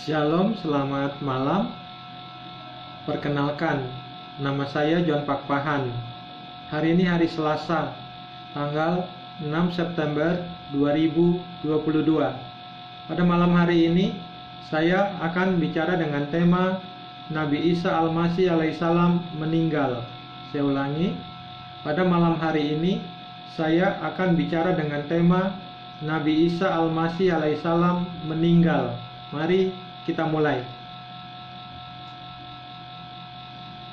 Shalom, selamat malam. Perkenalkan, nama saya John Pakpahan. Hari ini hari Selasa, tanggal 6 September 2022. Pada malam hari ini, saya akan bicara dengan tema Nabi Isa Al-Masih alaihissalam meninggal. Saya ulangi, pada malam hari ini, saya akan bicara dengan tema Nabi Isa Al-Masih alaihissalam meninggal. Mari kita mulai.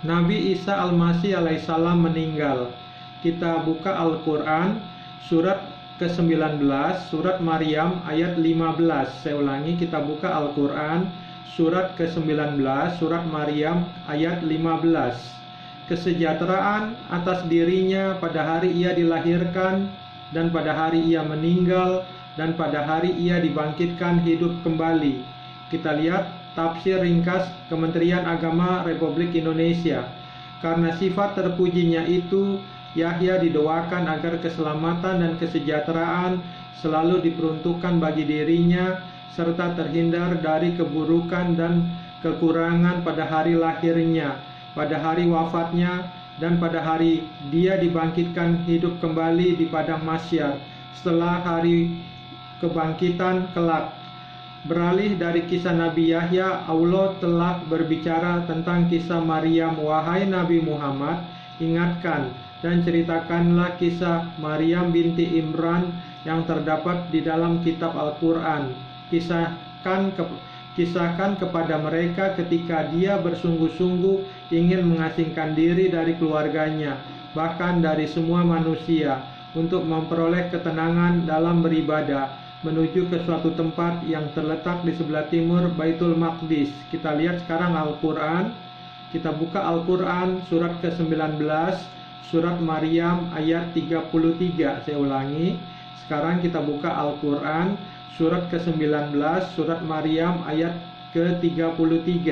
Nabi Isa Al-Masih alaihissalam meninggal. Kita buka Al-Quran surat ke-19, surat Maryam ayat 15. Saya ulangi, kita buka Al-Quran surat ke-19, surat Maryam ayat 15. Kesejahteraan atas dirinya pada hari ia dilahirkan, dan pada hari ia meninggal, dan pada hari ia dibangkitkan hidup kembali. Kita lihat tafsir ringkas Kementerian Agama Republik Indonesia. Karena sifat terpujinya itu, Yahya didoakan agar keselamatan dan kesejahteraan selalu diperuntukkan bagi dirinya, serta terhindar dari keburukan dan kekurangan pada hari lahirnya, pada hari wafatnya, dan pada hari dia dibangkitkan hidup kembali di padang mahsyar setelah hari kebangkitan kelak. Beralih dari kisah Nabi Yahya, Allah telah berbicara tentang kisah Maryam. Wahai Nabi Muhammad, ingatkan dan ceritakanlah kisah Maryam binti Imran yang terdapat di dalam kitab Al-Quran. Kisahkan kepada mereka ketika dia bersungguh-sungguh ingin mengasingkan diri dari keluarganya, bahkan dari semua manusia, untuk memperoleh ketenangan dalam beribadah, menuju ke suatu tempat yang terletak di sebelah timur Baitul Maqdis. Kita lihat sekarang Al-Quran. Kita buka Al-Quran surat ke-19, surat Maryam ayat 33. Saya ulangi, sekarang kita buka Al-Quran surat ke-19, surat Maryam ayat ke-33.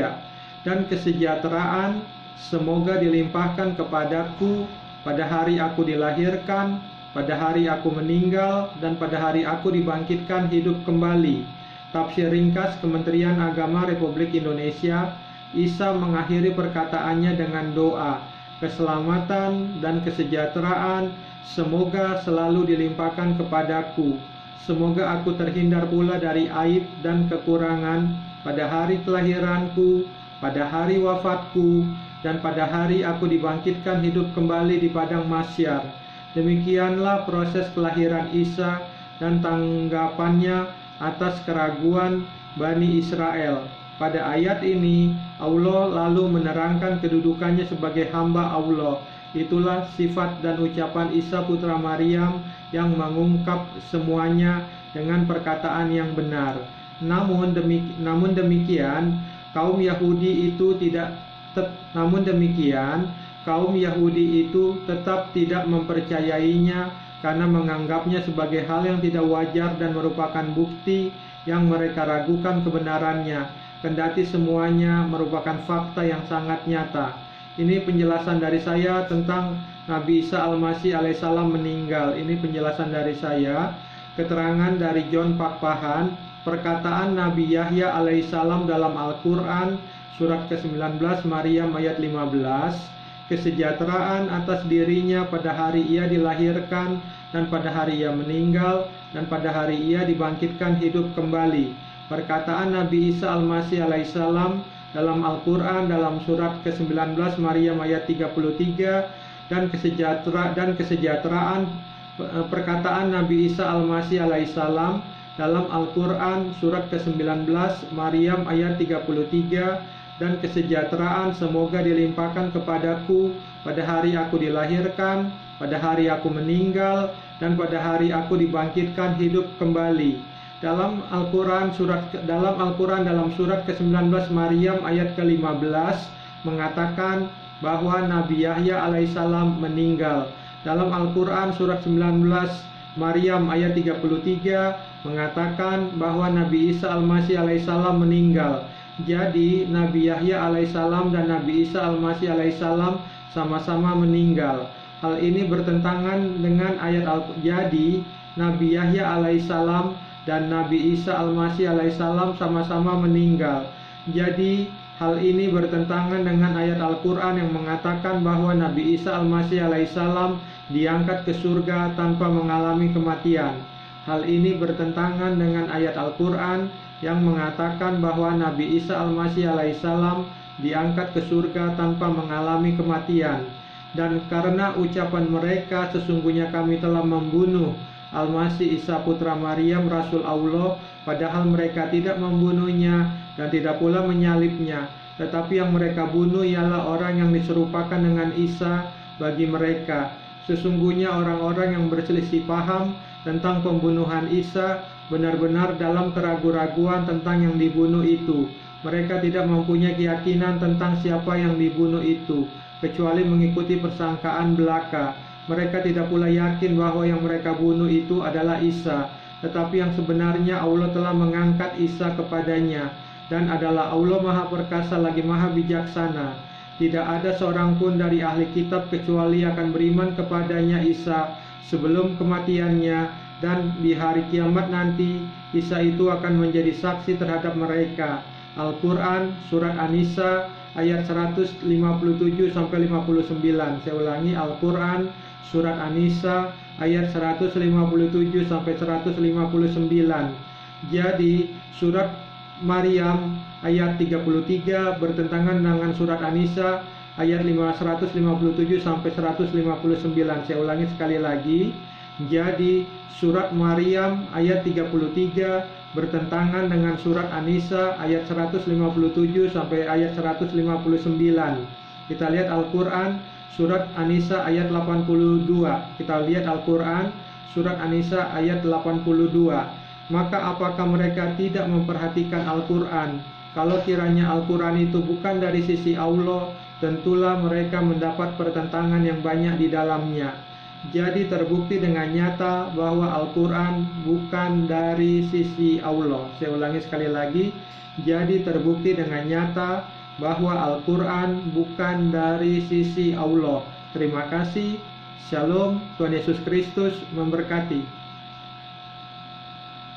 Dan kesejahteraan semoga dilimpahkan kepadaku pada hari aku dilahirkan, pada hari aku meninggal, dan pada hari aku dibangkitkan hidup kembali. Tafsir ringkas Kementerian Agama Republik Indonesia. Isa mengakhiri perkataannya dengan doa, keselamatan dan kesejahteraan semoga selalu dilimpahkan kepadaku. Semoga aku terhindar pula dari aib dan kekurangan pada hari kelahiranku, pada hari wafatku, dan pada hari aku dibangkitkan hidup kembali di padang mahsyar. Demikianlah proses kelahiran Isa dan tanggapannya atas keraguan Bani Israel. Pada ayat ini, Allah lalu menerangkan kedudukannya sebagai hamba Allah. Itulah sifat dan ucapan Isa putra Maryam yang mengungkap semuanya dengan perkataan yang benar. Namun demikian, kaum Yahudi itu tetap tidak mempercayainya karena menganggapnya sebagai hal yang tidak wajar dan merupakan bukti yang mereka ragukan kebenarannya, kendati semuanya merupakan fakta yang sangat nyata. Ini penjelasan dari saya tentang Nabi Isa Al-Masih alaihissalam meninggal. Ini penjelasan dari saya. Keterangan dari John Pakpahan, perkataan Nabi Yahya alaihissalam dalam Al-Quran surat ke-19 Maryam ayat 15. Kesejahteraan atas dirinya pada hari ia dilahirkan, dan pada hari ia meninggal, dan pada hari ia dibangkitkan hidup kembali. Perkataan Nabi Isa Al-Masih alaihissalam dalam Al-Quran dalam surat ke-19 Maryam ayat 33, dan kesejahteraan perkataan Nabi Isa Al-Masih alaihissalam dalam Al-Quran surat ke-19 Maryam ayat 33, dan kesejahteraan semoga dilimpahkan kepadaku pada hari aku dilahirkan, pada hari aku meninggal, dan pada hari aku dibangkitkan hidup kembali. Dalam Al-Quran dalam surat ke-19 Maryam ayat ke-15 mengatakan bahwa Nabi Yahya alaihissalam meninggal. Dalam Al-Quran surat 19 Maryam ayat 33 mengatakan bahwa Nabi Isa Al-Masih alaihissalam meninggal. Jadi Nabi Yahya alaihissalam dan Nabi Isa Al-Masih alaihissalam sama-sama meninggal. Hal ini bertentangan dengan ayat Jadi Nabi Yahya alaihissalam dan Nabi Isa Al-Masih alaihissalam sama-sama meninggal. Jadi hal ini bertentangan dengan ayat Al-Quran yang mengatakan bahwa Nabi Isa Al-Masih alaihissalam diangkat ke surga tanpa mengalami kematian. Hal ini bertentangan dengan ayat Al-Quran yang mengatakan bahwa Nabi Isa Al-Masih alaihissalam diangkat ke surga tanpa mengalami kematian. Dan karena ucapan mereka, sesungguhnya kami telah membunuh Al-Masih Isa putra Maryam Rasul Allah, padahal mereka tidak membunuhnya dan tidak pula menyalibnya, tetapi yang mereka bunuh ialah orang yang diserupakan dengan Isa bagi mereka. Sesungguhnya orang-orang yang berselisih paham tentang pembunuhan Isa benar-benar dalam keraguan-raguan tentang yang dibunuh itu. Mereka tidak mempunyai keyakinan tentang siapa yang dibunuh itu, kecuali mengikuti persangkaan belaka. Mereka tidak pula yakin bahwa yang mereka bunuh itu adalah Isa, tetapi yang sebenarnya Allah telah mengangkat Isa kepadanya, dan adalah Allah Maha Perkasa lagi Maha Bijaksana. Tidak ada seorang pun dari ahli kitab kecuali akan beriman kepadanya Isa sebelum kematiannya, dan di hari kiamat nanti Isa itu akan menjadi saksi terhadap mereka. Al-Quran Surat An-Nisa ayat 157-59. Saya ulangi, Al-Quran Surat An-Nisa ayat 157-159. Jadi surat Maryam ayat 33 bertentangan dengan surat An-Nisa ayat 157-159. Saya ulangi sekali lagi. Jadi surat Maryam ayat 33 bertentangan dengan surat An-Nisa ayat 157 sampai ayat 159. Kita lihat Al-Quran surat An-Nisa ayat 82. Kita lihat Al-Quran surat An-Nisa ayat 82. Maka apakah mereka tidak memperhatikan Al-Quran? Kalau kiranya Al-Quran itu bukan dari sisi Allah, tentulah mereka mendapat pertentangan yang banyak di dalamnya. Jadi terbukti dengan nyata bahwa Al-Quran bukan dari sisi Allah. Saya ulangi sekali lagi. Jadi terbukti dengan nyata bahwa Al-Quran bukan dari sisi Allah. Terima kasih. Shalom. Tuhan Yesus Kristus memberkati.